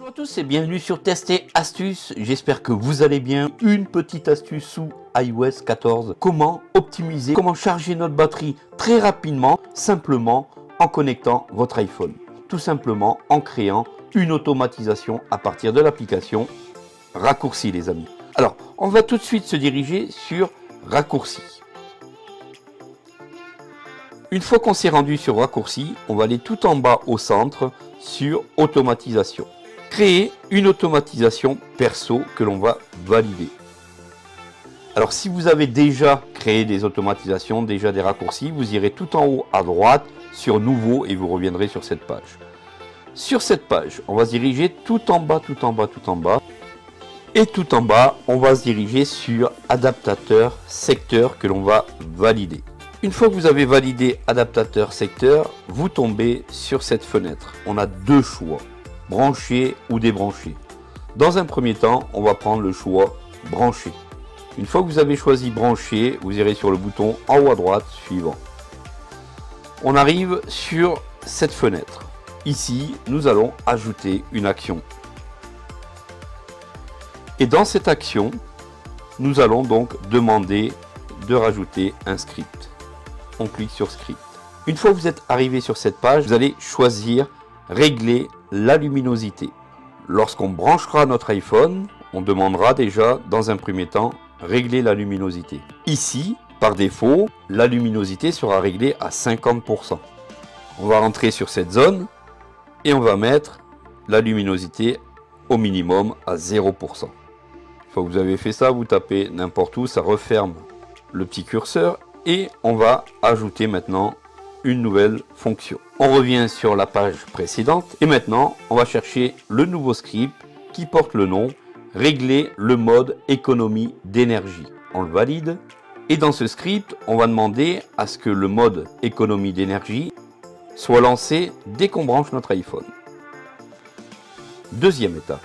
Bonjour à tous et bienvenue sur Test et Astuces. J'espère que vous allez bien. Une petite astuce sous iOS 14. Comment optimiser, comment charger notre batterie très rapidement, simplement en connectant votre iPhone. Tout simplement en créant une automatisation à partir de l'application Raccourci, les amis. Alors, on va tout de suite se diriger sur Raccourci. Une fois qu'on s'est rendu sur Raccourci, on va aller tout en bas au centre sur Automatisation. Créer une automatisation perso que l'on va valider. Alors si vous avez déjà créé des automatisations, déjà des raccourcis, vous irez tout en haut à droite sur Nouveau et vous reviendrez sur cette page. Sur cette page, on va se diriger tout en bas, tout en bas, tout en bas. Et tout en bas, on va se diriger sur Adaptateur secteur que l'on va valider. Une fois que vous avez validé Adaptateur secteur, vous tombez sur cette fenêtre. On a deux choix, brancher ou débrancher. Dans un premier temps, on va prendre le choix brancher. Une fois que vous avez choisi brancher, vous irez sur le bouton en haut à droite suivant. On arrive sur cette fenêtre. Ici, nous allons ajouter une action. Et dans cette action, nous allons donc demander de rajouter un script. On clique sur script. Une fois que vous êtes arrivé sur cette page, vous allez choisir régler la luminosité. Lorsqu'on branchera notre iPhone, on demandera déjà dans un premier temps régler la luminosité. Ici, par défaut, la luminosité sera réglée à 50%. On va rentrer sur cette zone et on va mettre la luminosité au minimum à 0%. Une fois que vous avez fait ça, vous tapez n'importe où, ça referme le petit curseur et on va ajouter maintenant une nouvelle fonction. On revient sur la page précédente et maintenant on va chercher le nouveau script qui porte le nom régler le mode économie d'énergie. On le valide et dans ce script on va demander à ce que le mode économie d'énergie soit lancé dès qu'on branche notre iPhone. Deuxième étape.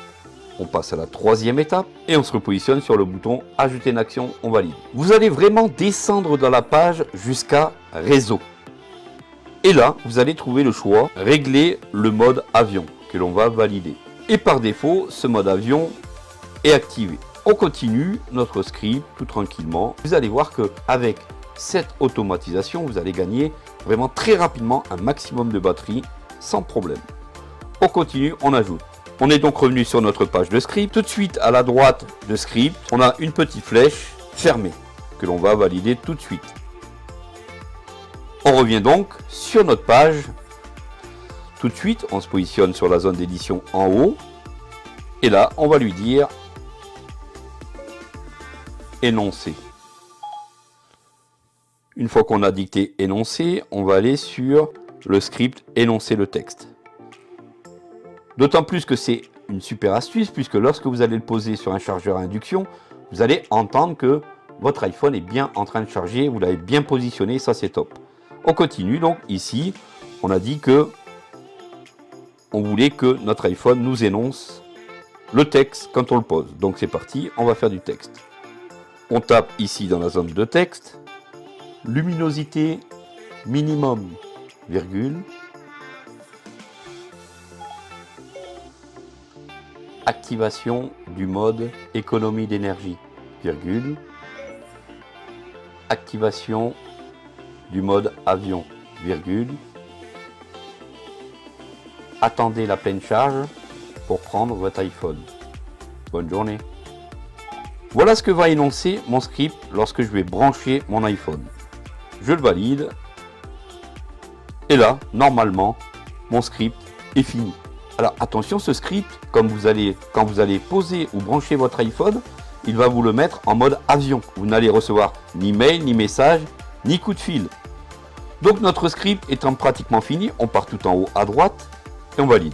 On passe à la troisième étape et on se repositionne sur le bouton ajouter une action, on valide. Vous allez vraiment descendre dans la page jusqu'à réseau. Et là, vous allez trouver le choix régler le mode avion que l'on va valider. Et par défaut, ce mode avion est activé. On continue notre script tout tranquillement. Vous allez voir qu'avec cette automatisation, vous allez gagner vraiment très rapidement un maximum de batterie sans problème. On continue, on ajoute. On est donc revenu sur notre page de script. Tout de suite à la droite de script, on a une petite flèche fermée que l'on va valider tout de suite. On revient donc sur notre page. Tout de suite, on se positionne sur la zone d'édition en haut. Et là, on va lui dire énoncer. Une fois qu'on a dicté énoncer, on va aller sur le script énoncer le texte. D'autant plus que c'est une super astuce puisque lorsque vous allez le poser sur un chargeur à induction, vous allez entendre que votre iPhone est bien en train de charger, vous l'avez bien positionné, ça c'est top. On continue donc ici, on a dit que on voulait que notre iPhone nous énonce le texte quand on le pose. Donc c'est parti, on va faire du texte. On tape ici dans la zone de texte, luminosité minimum, virgule, activation du mode économie d'énergie, virgule, activation du mode avion, virgule, attendez la pleine charge pour prendre votre iPhone. Bonne journée. Voilà ce que va énoncer mon script lorsque je vais brancher mon iPhone. Je le valide. Et là, normalement, mon script est fini. Alors attention, ce script, quand vous allez poser ou brancher votre iPhone, il va vous le mettre en mode avion. Vous n'allez recevoir ni mail, ni message, ni coup de fil. Donc notre script étant pratiquement fini, on part tout en haut à droite et on valide.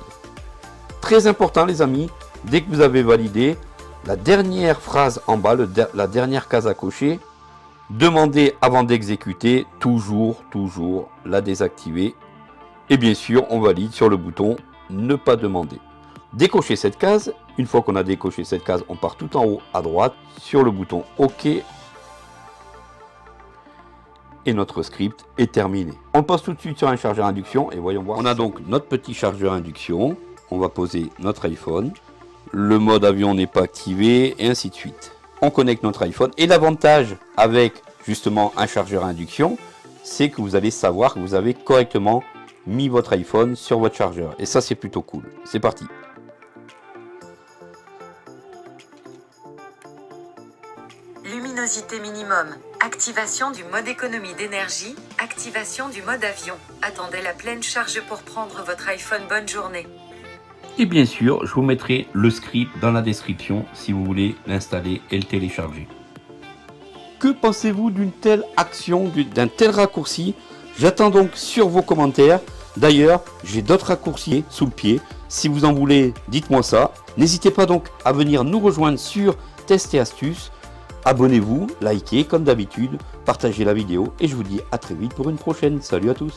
Très important les amis, dès que vous avez validé, la dernière phrase en bas, la dernière case à cocher, demandez avant d'exécuter, toujours la désactiver. Et bien sûr, on valide sur le bouton ne pas demander. Décochez cette case. Une fois qu'on a décoché cette case, on part tout en haut à droite sur le bouton OK. Et notre script est terminé. On le pose tout de suite sur un chargeur induction et voyons voir. On a donc notre petit chargeur induction. on va poser notre iPhone. Le mode avion n'est pas activé et ainsi de suite. On connecte notre iPhone et l'avantage avec justement un chargeur à induction, c'est que vous allez savoir que vous avez correctement mis votre iPhone sur votre chargeur. Et ça, c'est plutôt cool. C'est parti. Luminosité minimum. Activation du mode économie d'énergie. Activation du mode avion. Attendez la pleine charge pour prendre votre iPhone. Bonne journée. Et bien sûr, je vous mettrai le script dans la description si vous voulez l'installer et le télécharger. Que pensez-vous d'une telle action, d'un tel raccourci? J'attends donc sur vos commentaires. D'ailleurs, j'ai d'autres raccourcis sous le pied. Si vous en voulez, dites-moi ça. N'hésitez pas donc à venir nous rejoindre sur Test et Astuces. Abonnez-vous, likez comme d'habitude, partagez la vidéo et je vous dis à très vite pour une prochaine. Salut à tous!